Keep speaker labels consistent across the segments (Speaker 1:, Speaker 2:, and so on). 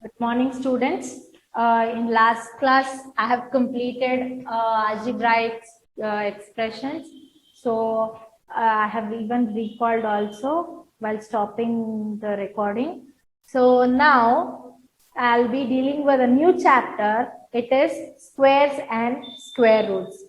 Speaker 1: Good morning, students. In last class, I have completed algebraic expressions. So I have even recalled also while stopping the recording. So now I'll be dealing with a new chapter. It is squares and square roots.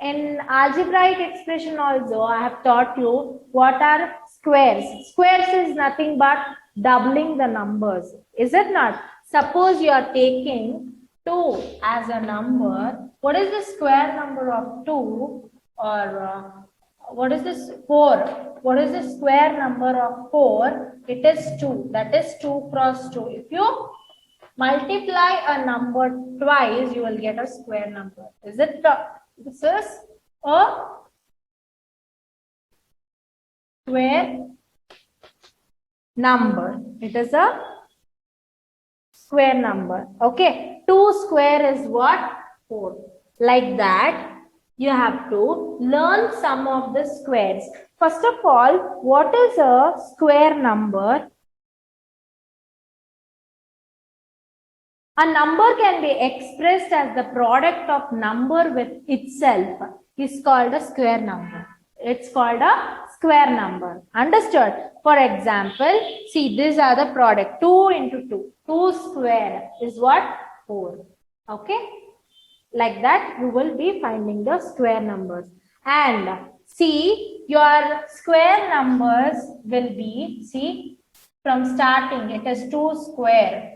Speaker 1: In algebraic expression also, I have taught you what are squares. Squares is nothing but doubling the numbers. Is it not? Suppose you are taking 2 as a number. What is the square number of 2? Or what is this 4? What is the square number of 4? It is 2. That is 2 cross 2. If you multiply a number twice, you will get a square number. Is it? This is a square number. It is a square number. Okay. 2 square is what? 4. Like that, you have to learn some of the squares. First of all, what is a square number? A number can be expressed as the product of number with itself is called a square number. It's called a square number. Understood? For example, see, these are the product. 2 into 2. 2 square is what? 4. Okay? Like that, you will be finding the square numbers. And see, your square numbers will be, see, from starting, it is 2 square.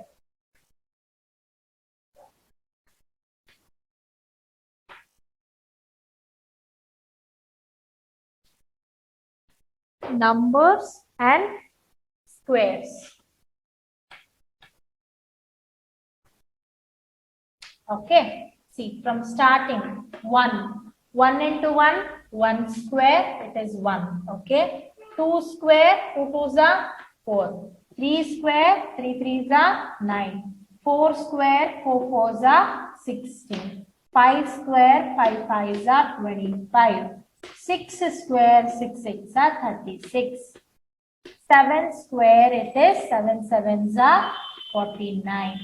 Speaker 1: Numbers and squares. Okay, see, from starting 1 into 1 square, it is 1. Okay, 2 square, 2 twos are 4. 3 square, 3 threes are 9. 4 square, 4 fours are 16. 5 square, 5 fives are 25. 6 square, 6 six are 36. 7 square, it is 7 sevens are 49.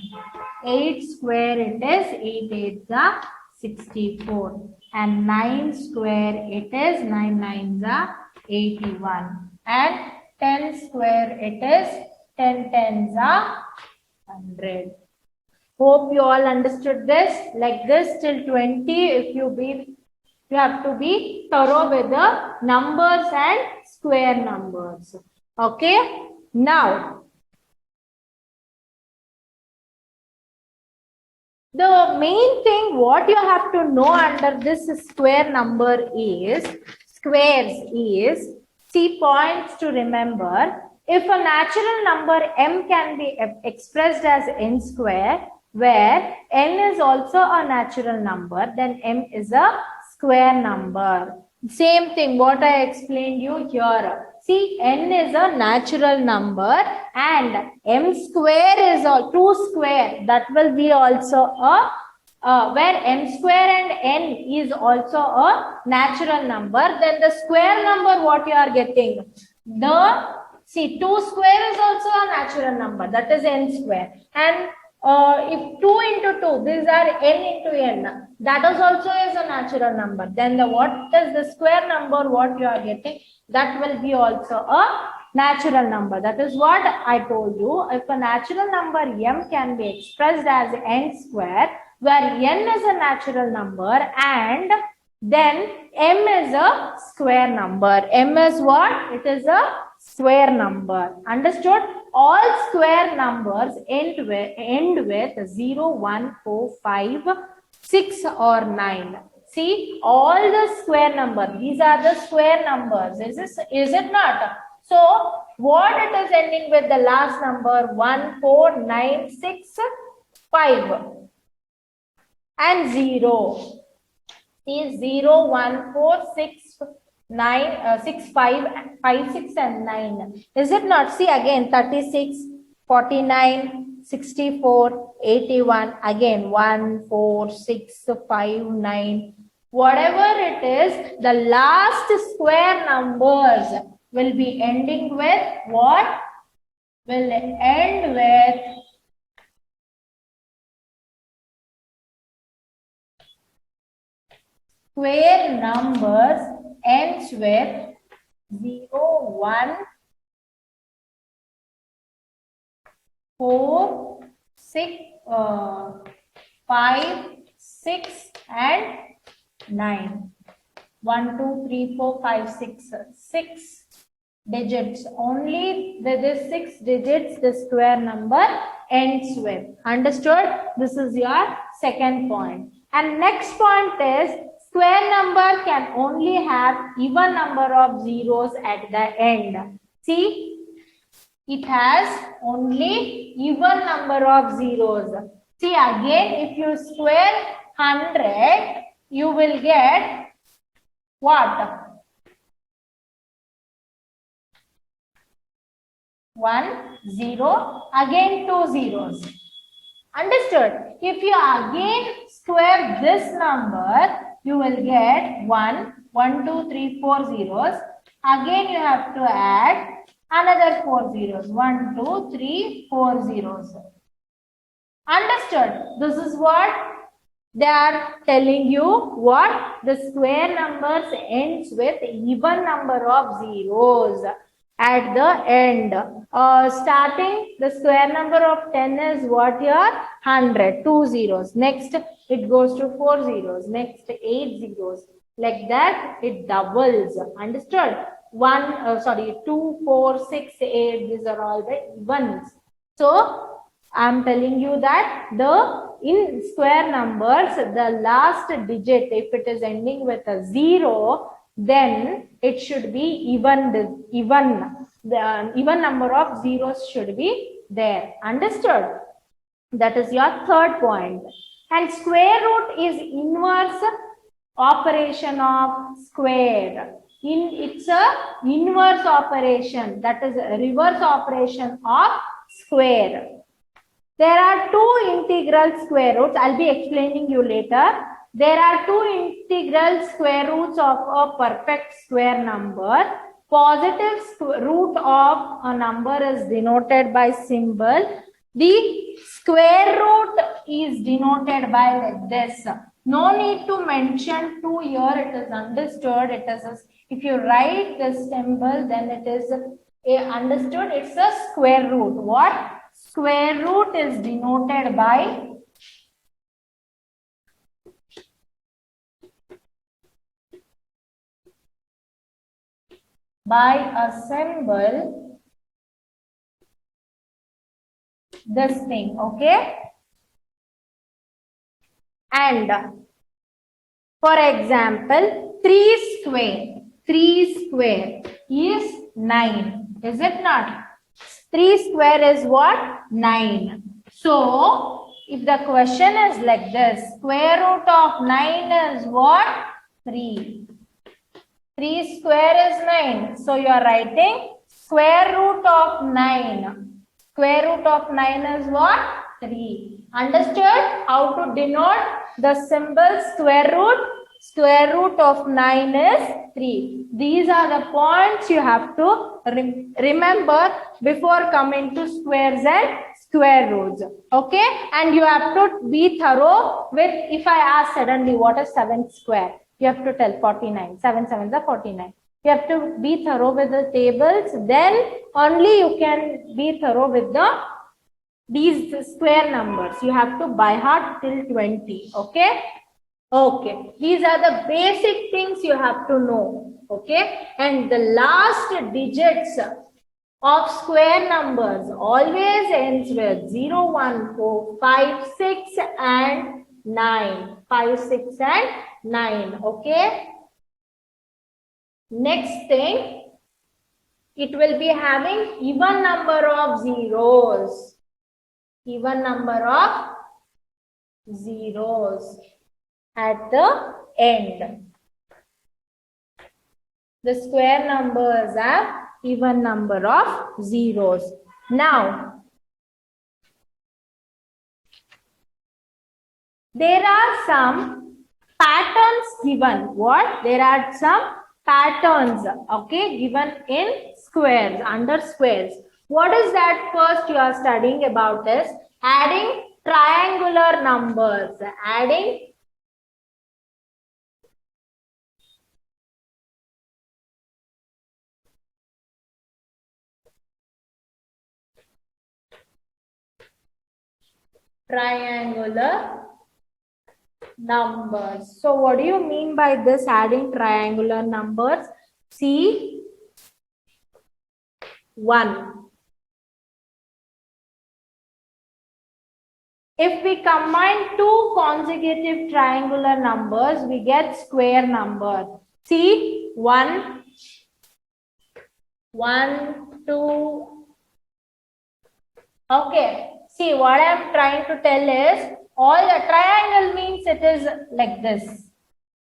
Speaker 1: 8 square, it is 8 eights are 64. And 9 square, it is 9 nines are 81. And 10 square, it is 10 tens are 100. Hope you all understood this. Like this till 20, if you have to be thorough with the numbers and square numbers. Okay. Now, the main thing what you have to know under this square number is, squares is, see, points to remember. If a natural number m can be expressed as n square, where n is also a natural number, then m is a square number. Same thing what I explained you here. See, n is a natural number and m square is a 2 square. That will be also a where m square and n is also a natural number. Then the square number what you are getting? See, 2 square is also a natural number. That is n square. And if 2 into 2, these are n into n. That is also is a natural number. Then what is the square number what you are getting? That will be also a natural number. That is what I told you. If a natural number m can be expressed as n square, where n is a natural number and then m is a square number. M is what? It is a square number. Understood? All square numbers end with 0, 1, 4, 5, 6 or 9. See, all the square numbers, these are the square numbers. Is it not? So, what it is ending with the last number? 1, 4, 9, 6, 5 and 0. See, 0, 1, 4, 6, 9, 6, 5, 5, 6 and 9. Is it not? See again, 36, 49, 64, 81. Again, 1, 4, 6, 5, 9. Whatever it is, the last square numbers will be ending with what? Will end with square numbers ends with 0, 1, 4, 6, 5, 6 and 9. 1, 2, 3, 4, 5, 6. 6 digits. Only this 6 digits the square number ends with. Understood? This is your second point. And next point is square number can only have even number of zeros at the end. See, it has only even number of zeros. See, again, if you square 100, you will get what? 1, 0, again 2 zeros. Understood? If you again square this number, you will get 1, 1, 2, 3, 4 zeros. Again, you have to add another 4 zeros. 1, 2, 3, 4 zeros. Understood? This is what they are telling you, what the square numbers ends with even number of zeros at the end. Starting the square number of 10 is what here? 100, 2 zeros. Next it goes to 4 zeros. Next 8 zeros. Like that it doubles. Understood? 2, 4, 6, 8. These are all the evens. So I am telling you that in square numbers, the last digit, if it is ending with a 0, then it should be even. The even number of zeros should be there. Understood? That is your third point. And square root is inverse operation of square. It's a inverse operation, that is a reverse operation of square. There are two integral square roots. I'll be explaining you later. There are two integral square roots of a perfect square number. Positive root of a number is denoted by symbol. The square root is denoted by like this. No need to mention 2 here. It is understood. It is if you write this symbol, then it is understood. It's a square root. What? Square root is denoted by a symbol, this thing, okay? And for example, 3 square is 9, is it not? 3 square is what? 9. So, if the question is like this, square root of 9 is what? 3. 3 square is 9. So, you are writing square root of 9. Square root of 9 is what? 3. Understood how to denote the symbol square root? Square root of 9 is 3. These are the points you have to remember before coming to squares and square roots. Okay? And you have to be thorough with, if I ask suddenly what is 7 square, you have to tell 49. 7 sevens are 49. You have to be thorough with the tables. Then only you can be thorough with these square numbers. You have to by heart till 20. Okay? Okay, these are the basic things you have to know. Okay, and the last digits of square numbers always ends with 0, 1, 4, 5, 6 and 9. 5, 6 and 9. Okay. Next thing, it will be having even number of zeros. Even number of zeros at the end. The square numbers have even number of zeros. Now, there are some patterns given. What? There are some patterns, okay, given in squares, under squares. What is that? First you are studying about is adding triangular numbers. Adding triangular numbers. So what do you mean by this adding triangular numbers? See, 1. If we combine two consecutive triangular numbers, we get square number. See, 1, 1, 2. Okay. See, what I am trying to tell is, all the triangle means it is like this.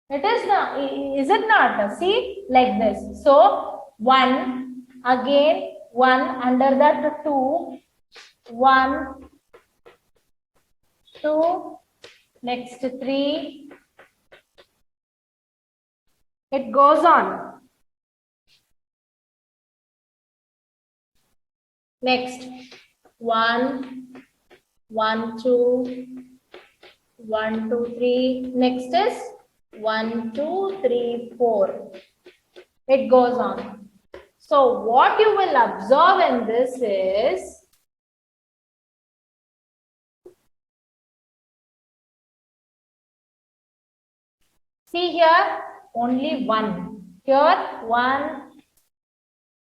Speaker 1: It is not, is it not? See, like this. So, 1, again 1, under that 2, 1, 2, next 3. It goes on. Next, 1, 1, 2, 1, 2, 3. Next is 1, 2, 3, 4. It goes on. So what you will observe in this is, see here, only 1. Here, 1,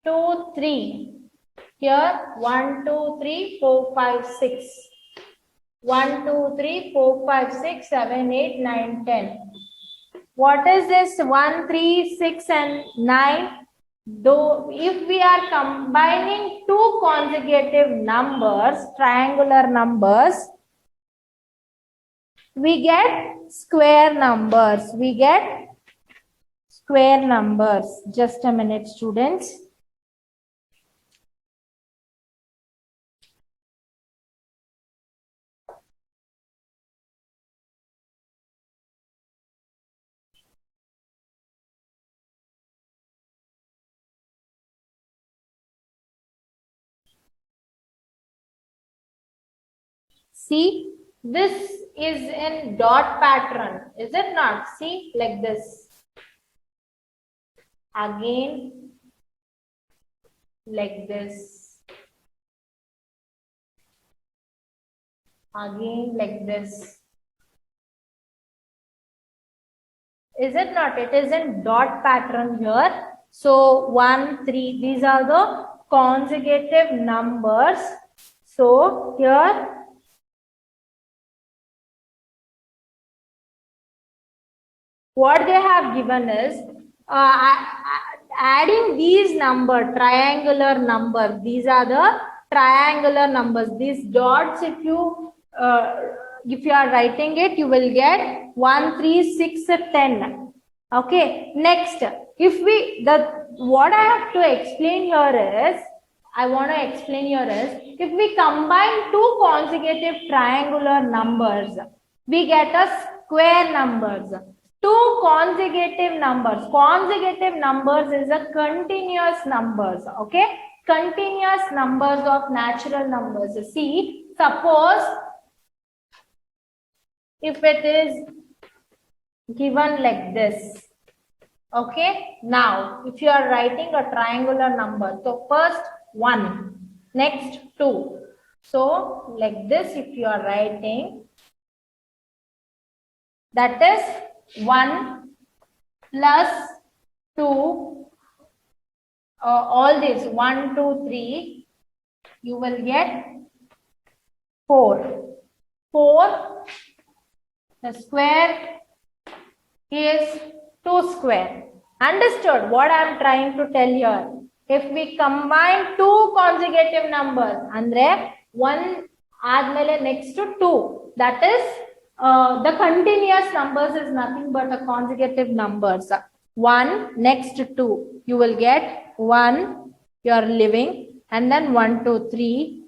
Speaker 1: 2, 3. Here, 1, 2, 3, 4, 5, 6. 1, 2, 3, 4, 5, 6, 7, 8, 9, 10. What is this? 1, 3, 6, and 9. Though, if we are combining two consecutive numbers, triangular numbers, we get square numbers. We get square numbers. Just a minute, students. See, this is in dot pattern, is it not? See, like this. Again, like this. Again, like this. Is it not? It is in dot pattern here. So, 1, 3, these are the consecutive numbers. So, here, what they have given is, adding these triangular number, these are the triangular numbers. These dots, if you are writing it, you will get 1, 3, 6, 10. Okay. Next, what I have to explain here is, if we combine two consecutive triangular numbers, we get a square numbers. Two consecutive numbers. Consecutive numbers is a continuous numbers. Okay. Continuous numbers of natural numbers. See, suppose if it is given like this. Okay. Now, if you are writing a triangular number, so first 1, next 2. So, like this, if you are writing, that is 1 plus 2, all this 1, 2, 3, you will get 4. 4, the square is 2 square. Understood what I am trying to tell here? If we combine two consecutive numbers, andre 1 admele next to 2, that is the continuous numbers is nothing but a consecutive numbers. 1 next to 2, you will get 1, you are living, and then 1, 2, 3.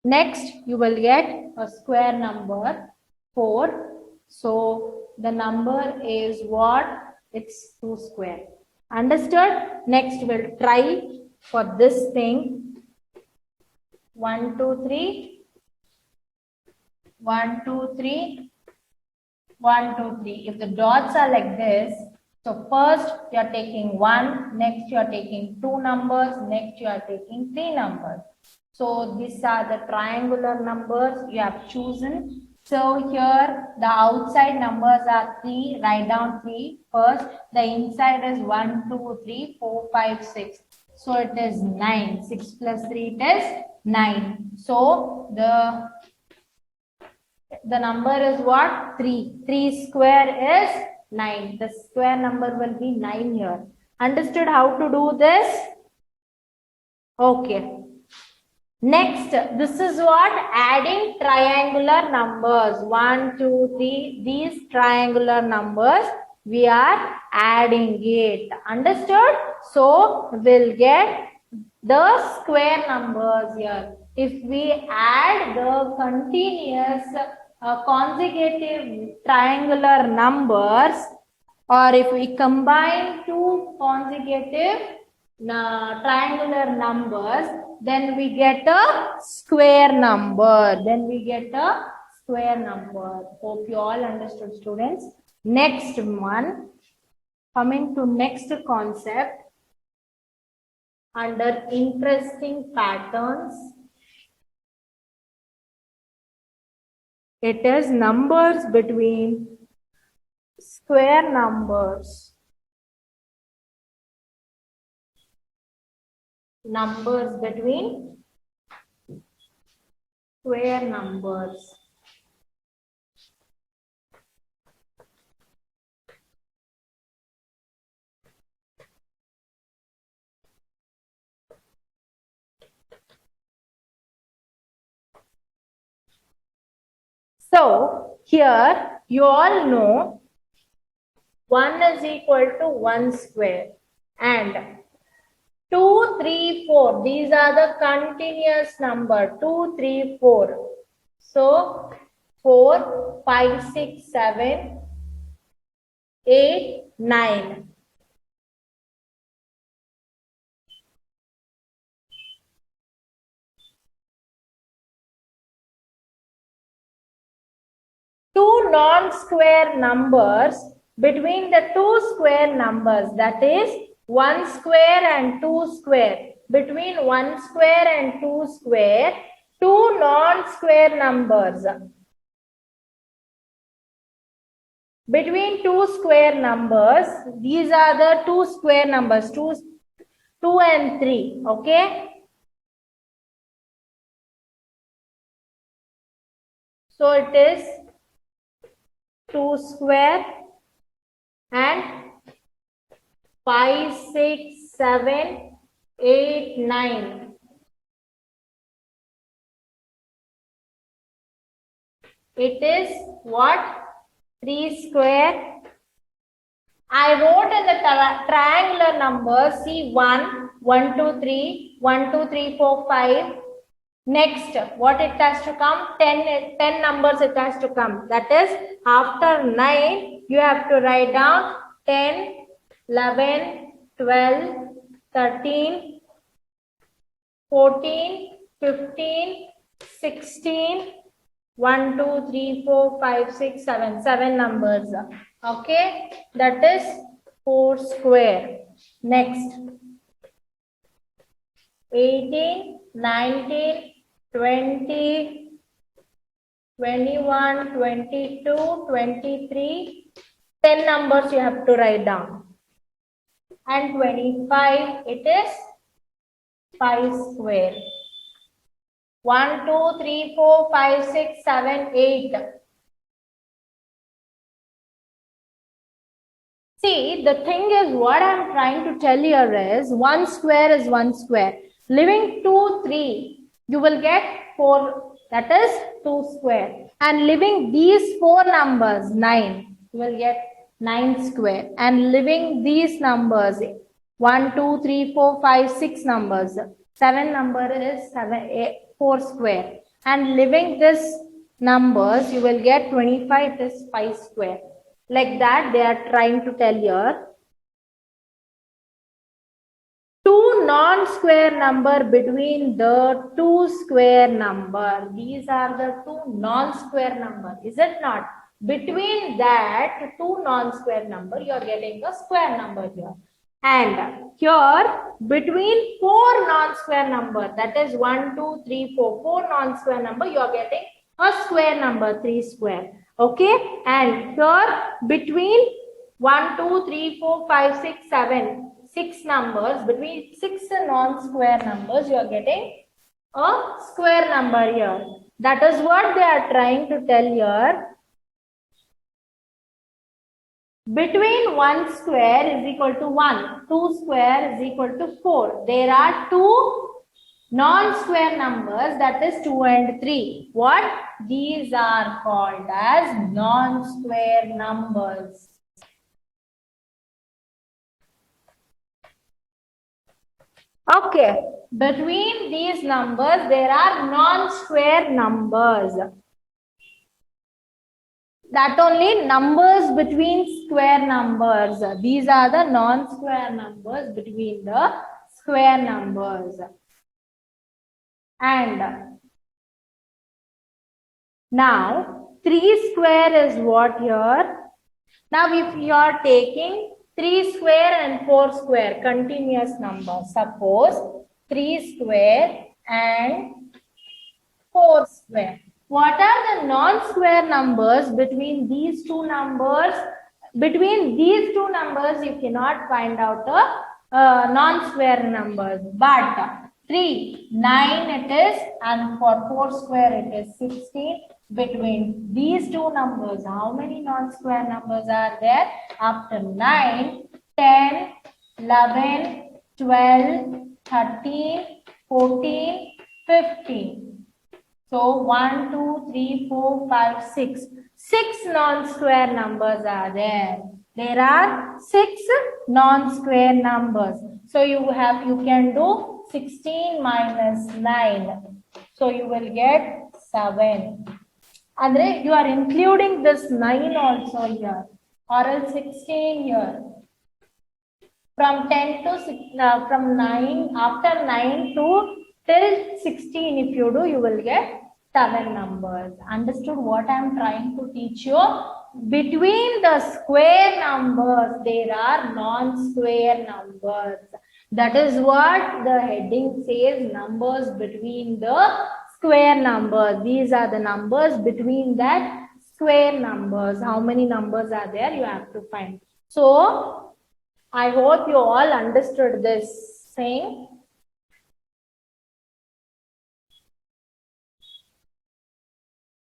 Speaker 1: Next, you will get a square number 4. So the number is what? It's 2 square. Understood? Next, we'll try for this thing. 1, 2, 3. 1, 2, 3. 1, 2, 3. If the dots are like this, so first you are taking 1, next you are taking 2 numbers, next you are taking 3 numbers. So these are the triangular numbers you have chosen. So here the outside numbers are 3. Write down 3 first. The inside is 1, 2, 3, 4, 5, 6. So it is 9. 6 plus 3 it is 9. So the number is what? 3. 3 square is 9. The square number will be 9 here. Understood how to do this? Okay. Next, this is what? Adding triangular numbers. 1, 2, 3. These triangular numbers, we are adding it. Understood? So, we'll get the square numbers here. If we add the continuous consecutive triangular numbers, or if we combine two consecutive triangular numbers, then we get a square number. Hope you all understood, students. Next one, coming to next concept under interesting patterns. It is numbers between square numbers. Numbers between square numbers. So here you all know 1 is equal to 1 square and 2, 3, 4. These are the continuous number. 2, 3, 4. So 4, 5, 6, 7, 8, 9. Two non-square numbers between the two square numbers, that is 1 square and 2 square. Between 1 square and 2 square, two non-square numbers. Between two square numbers, these are the two square numbers, 2 and 3, okay? So it is 2 square and 5, 6, 7, 8, 9. It is what? 3 square. I wrote in the triangular numbers, see 1, 1, 2, 3, 1, 2, 3, 4, 5. Next, what it has to come? 10 numbers it has to come. That is, after 9, you have to write down 10, 11, 12, 13, 14, 15, 16, 1, 2, 3, 4, 5, 6, 7. 7 numbers. Okay, that is 4 square. Next, 18, 19, 20, 21, 22, 23. 10 numbers you have to write down. And 25, it is 5 square. 1, 2, 3, 4, 5, 6, 7, 8. See, the thing is, what I am trying to tell here is 1 square is 1 square. Living 2, 3, you will get 4, that is 2 square. And living these 4 numbers, 9, you will get 9 square. And living these numbers, 1, 2, 3, 4, 5, 6 numbers, 7 number is 4 square. And living this numbers, you will get 25 is 5 square. Like that, they are trying to tell here. Two non-square number between the two square number. These are the two non-square number. Is it not? Between that two non-square number, you are getting a square number here. And here between four non-square number, that is 1, 2, 3, 4, four non-square number, you are getting a square number 3 square. Okay, and here between 1, 2, 3, 4, 5, 6, 7, 6 numbers, between 6 non-square numbers, you are getting a square number here. That is what they are trying to tell here. Between 1 square is equal to 1, 2 square is equal to 4. There are two non-square numbers, that is 2 and 3. What? These are called as non-square numbers. Okay, between these numbers there are non-square numbers. That only numbers between square numbers. These are the non-square numbers between the square numbers. And now 3 square is what here? Now if you are taking 3 square and 4 square continuous numbers, suppose 3 square and 4 square. What are the non-square numbers between these two numbers? Between these two numbers, you cannot find out the non-square numbers. But 3, 9 it is, and for 4 square it is 16. Between these two numbers, how many non-square numbers are there? After 9, 10, 11, 12, 13, 14, 15. So 1, 2, 3, 4, 5, 6. 6 non-square numbers are there. There are 6 non-square numbers. So you can do 16 minus 9. So you will get 7. And you are including this 9 also here, or else 16 here. From 10 to 6, from 9, after 9 to till 16, if you do, you will get 7 numbers. Understood what I am trying to teach you? Between the square numbers, there are non-square numbers. That is what the heading says, numbers between the square numbers. These are the numbers between that square numbers. How many numbers are there? You have to find. So, I hope you all understood this thing.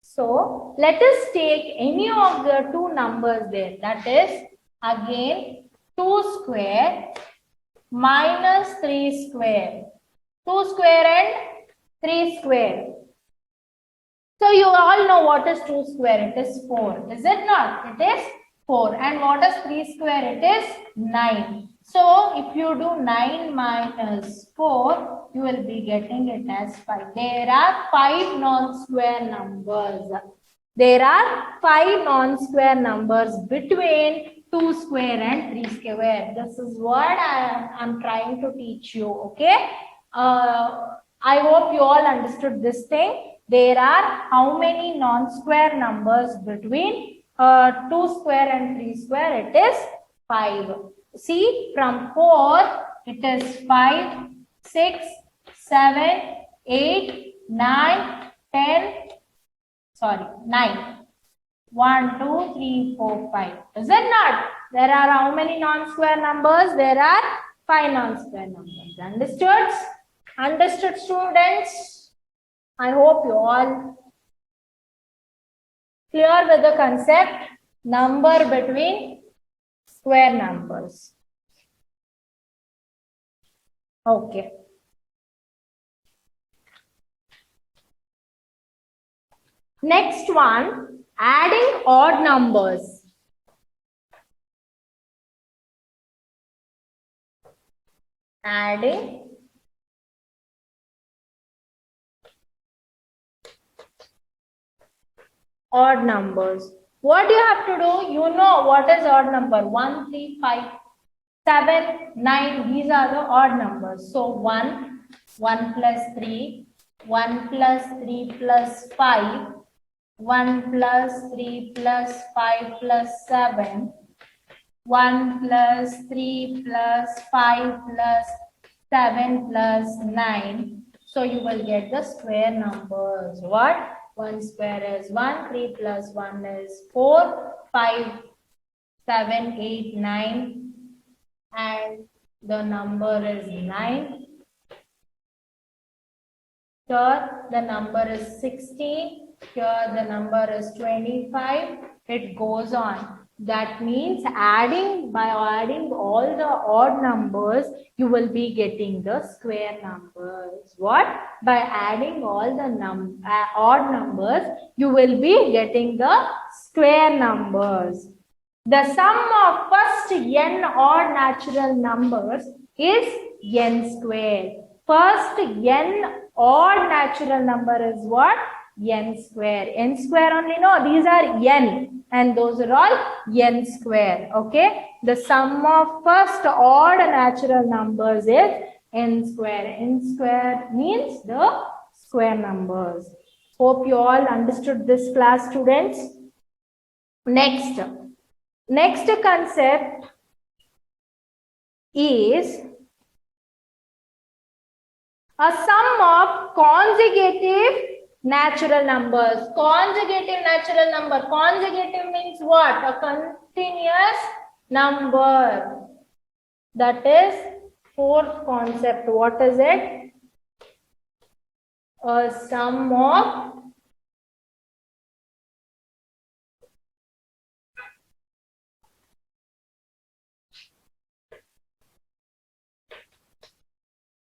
Speaker 1: So, let us take any of the two numbers there. That is, again, 2 square minus 3 square. 2 square and 3 square. So, you all know what is 2 square. It is 4. Is it not? It is 4. And what is 3 square? It is 9. So, if you do 9 minus 4, you will be getting it as 5. There are 5 non-square numbers. There are 5 non-square numbers between 2 square and 3 square. This is what I am trying to teach you. Okay. I hope you all understood this thing. There are how many non-square numbers between 2 square and 3 square? It is 5. See, from 4, it is 5, 6, 7, 8, 9, 10, sorry, 9. 1, 2, 3, 4, 5. Is it not? There are how many non-square numbers? There are 5 non-square numbers. Understood? Understood, students? I hope you all clear with the concept. Number between square numbers. Okay. Next one, adding odd numbers. Adding odd numbers. What you have to do, you know what is odd number. 1, 3, 5, 7, 9. These are the odd numbers. So 1, 1 plus 3, 1 plus 3 plus 5, 1 plus 3 plus 5 plus 7, 1 plus 3 plus 5 plus 7 plus 9. So you will get the square numbers. What? 1 square is 1, 3 plus 1 is 4, 5, 7, 8, 9, and the number is 9. Here the number is 16. Here the number is 25. It goes on. That means by adding all the odd numbers, you will be getting the square numbers. What? By adding all the odd numbers, you will be getting the square numbers. The sum of first n odd natural numbers is n square. First n odd natural number is what? N square. N square only, no, these are n and those are all n square. Okay. The sum of first odd natural numbers is n square. N square means the square numbers. Hope you all understood this class, students. Next concept is a sum of consecutive natural numbers. Consecutive natural number. Consecutive means what? A continuous number. That is fourth concept. What is it? A sum of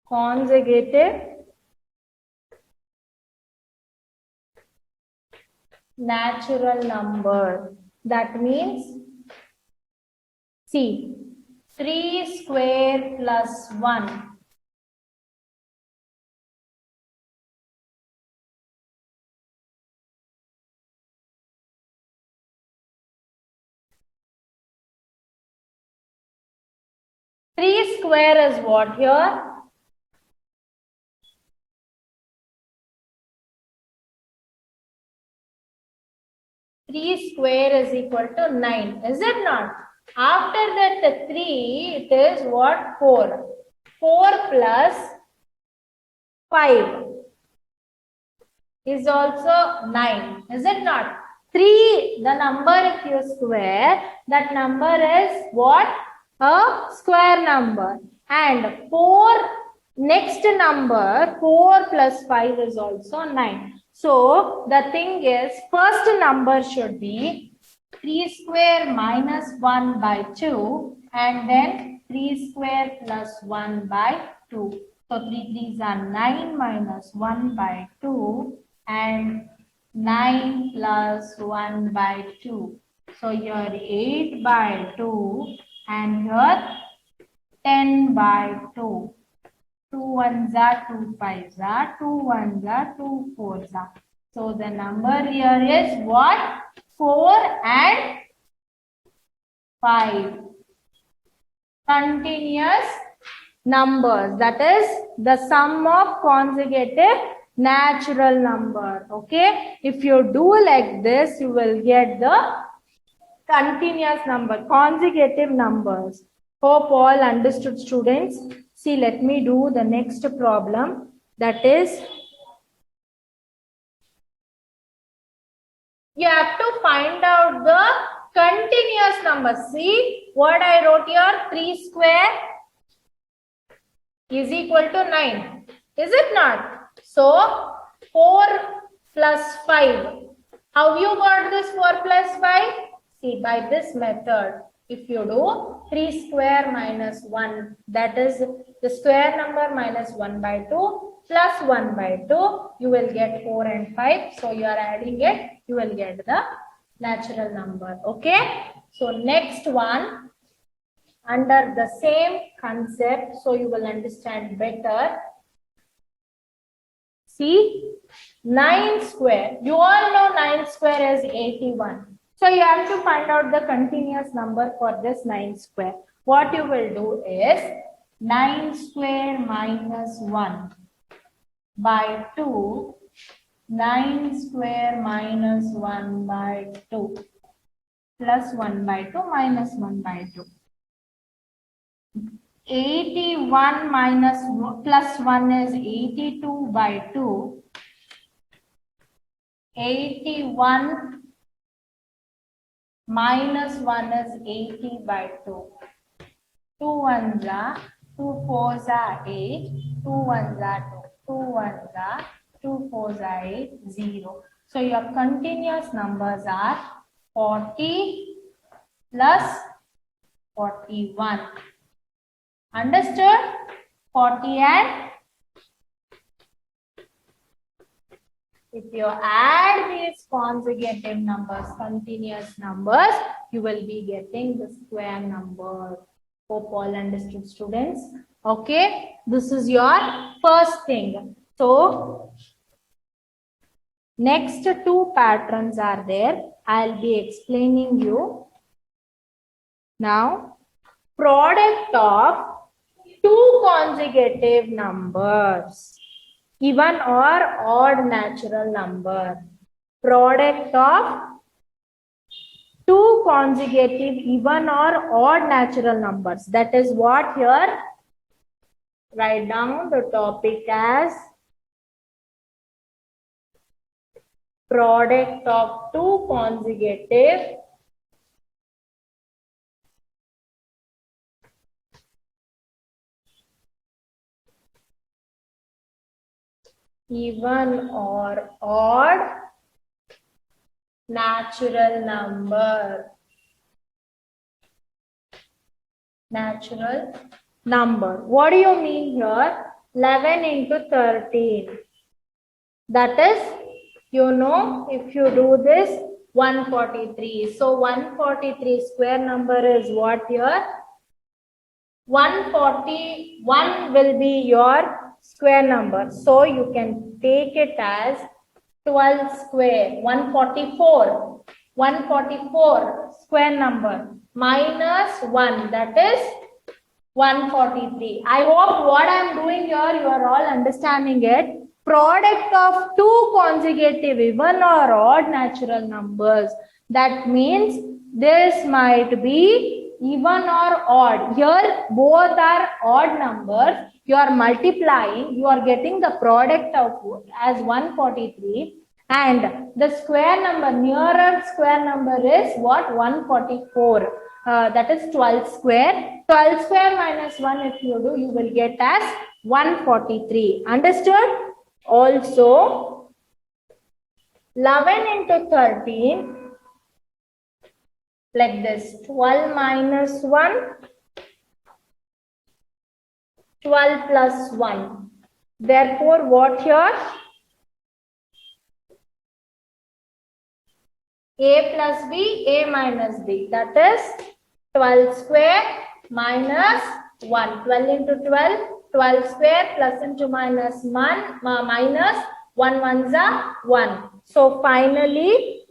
Speaker 1: consecutive natural number. That means, see, 3 square plus 1. Three square is what here? 3 square is equal to 9. Is it not? After that, the 3, it is what? 4. 4 plus 5 is also 9. Is it not? 3, the number if you square, that number is what? A square number. And 4, next number, 4 plus 5 is also 9. So, the thing is, first number should be 3 square minus 1 by 2 and then 3 square plus 1 by 2. So, 3 3s are 9 minus 1 by 2 and 9 plus 1 by 2. So, here 8 by 2 and here 10 by 2. 2 1s are 2 5s are 2 1s are 2 4s are. So the number here is what? 4 and 5. Continuous numbers. That is the sum of consecutive natural number. Okay. If you do like this, you will get the continuous number, consecutive numbers. Hope all understood, students. See, let me do the next problem. That is, you have to find out the continuous number. See what I wrote here, 3 square is equal to 9. Is it not? So, 4 plus 5. How you got this 4 plus 5? See, by this method, if you do 3 square minus 1, that is the square number minus 1 by 2 plus 1 by 2, you will get 4 and 5. So, you are adding it, you will get the natural number. Okay. So, next one, under the same concept, so you will understand better. See, 9 square. You all know 9 square is 81. So, you have to find out the continuous number for this 9 square. What you will do is 9 square minus 1 by 2. 9 square minus 1 by 2 plus 1 by 2 minus 1 by 2. 81 minus plus 1 is 82 by 2. 81 minus 1 is 80 by 2. 2 ones are 2 fours are 8. 2 ones are 2. 2 ones are 2 fours are 8. 0. So your continuous numbers are 40 plus 41. Understood? 40 and if you add these consecutive numbers, continuous numbers, you will be getting the square number. Hope all understood, students. Okay, this is your first thing. So, next two patterns are there. I'll be explaining you. Now, product of two consecutive numbers, even or odd natural number. Product of two consecutive even or odd natural numbers. That is what here. Write down the topic as product of two consecutive even or odd natural number. Natural number. What do you mean here? 11 into 13. That is, you know, if you do this, 143. So 143 square number is what here? 141 will be your square number. So you can take it as 12 square. 144. 144 square number minus 1. That is 143. I hope what I am doing here, you are all understanding it. Product of two consecutive even or odd natural numbers. That means this might be even or odd. Here both are odd numbers. You are multiplying. You are getting the product of as 143. And the square number, nearer square number is what? 144. That is 12 square. 12 square minus 1 if you do, you will get as 143. Understood? Also, 11 into 13, like this, 12 minus 1, 12 plus 1. Therefore, what here? A plus B, A minus B. That is 12 square minus 1. 12 into 12. 12 square plus into minus 1 minus 1 ones are 1. So finally,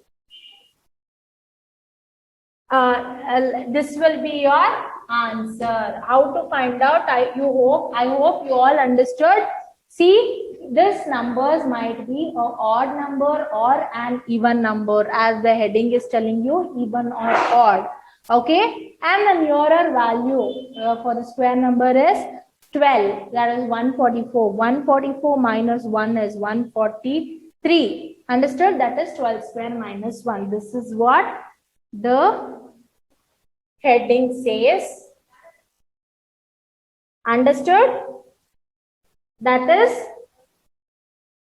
Speaker 1: this will be your answer. How to find out? I hope you all understood. See, this numbers might be an odd number or an even number, as the heading is telling you, even or odd. Okay, and the nearer value for the square number is 12, that is 144. 144 minus 1 is 143. Understood? That is 12 square minus 1. This is what the heading says. Understood? That is,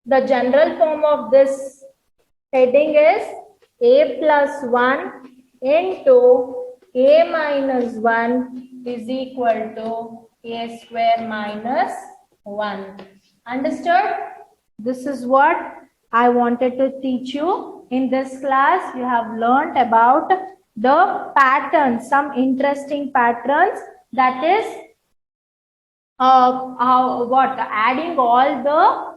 Speaker 1: the general form of this heading is A plus 1 into A minus 1 is equal to A square minus 1. Understood? This is what I wanted to teach you. In this class, you have learnt about the patterns, some interesting patterns, that is adding all the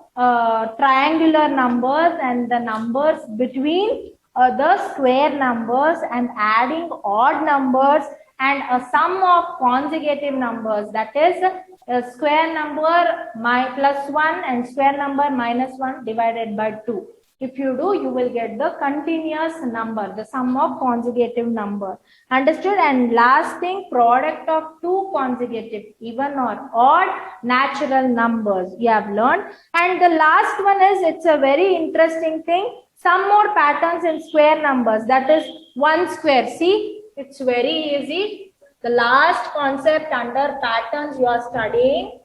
Speaker 1: triangular numbers and the numbers between the square numbers and adding odd numbers and a sum of consecutive numbers, that is a square number plus 1 and square number minus 1 divided by 2. If you do, you will get the continuous number, the sum of consecutive number. Understood? And last thing, product of two consecutive, even or odd natural numbers you have learned. And the last one is, it's a very interesting thing. Some more patterns in square numbers, that is 1 square. See, it's very easy. The last concept under patterns you are studying.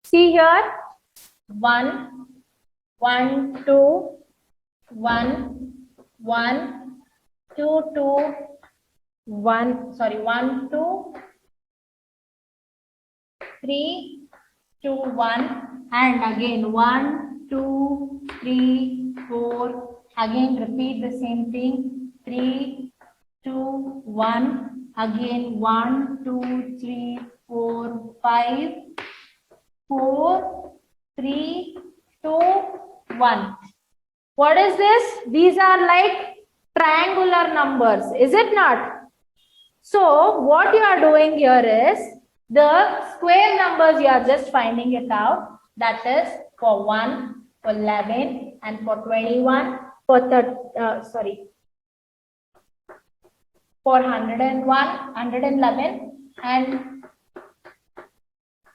Speaker 1: See here, 1, 1, 2, 1, 1, 2, 2, 1, sorry, 1, 2, 3, 2, 1, and again 1, 2, 3, 4, again repeat the same thing, 3, 2, 1, again 1, 2, 3, 4, 5, 4, 3, 2, 1. What is this? These are like triangular numbers, is it not? So what you are doing here is the square numbers you are just finding it out. That is for 1, for 11, and for 21, for for 101, 111, and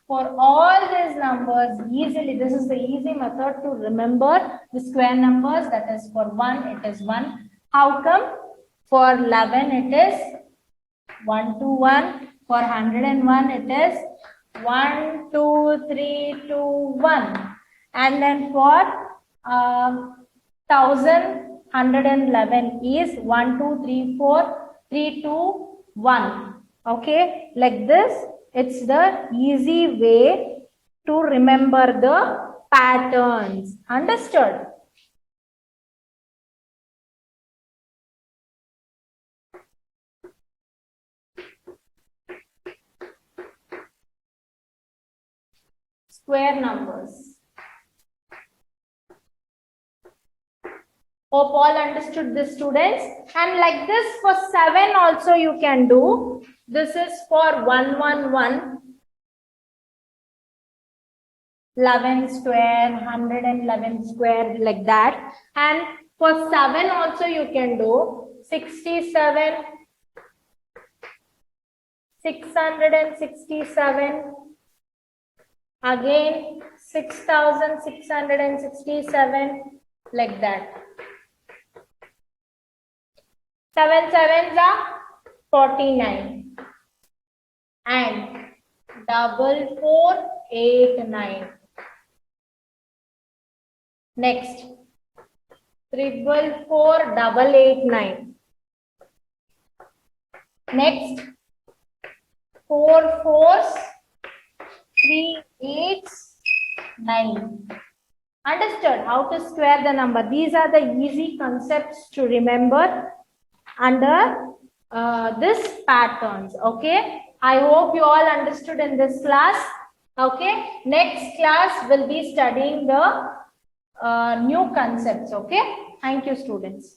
Speaker 1: for all these numbers, easily, this is the easy method to remember the square numbers. That is for 1, it is 1. How come? For 11, it is 1, 2, 1. For 101, it is 1, 2, 3, 2, 1. And then for 1111 is 1, 2, 3, 4, 3, 2, 1. Okay, like this. It's the easy way to remember the patterns. Understood? Square numbers. Hope all understood this, students. And like this for 7 also you can do. This is for 111. 11 square, 111 square, like that. And for 7 also you can do 67, 667, again 6667, like that. 7 sevens are 49 and 4489. Next, 444,889. Next, 4 fours, 3 eights, 9. Understood how to square the number? These are the easy concepts to remember under this patterns. Okay, I hope you all understood in this class. Okay, next class will be studying the new concepts. Okay, thank you, students.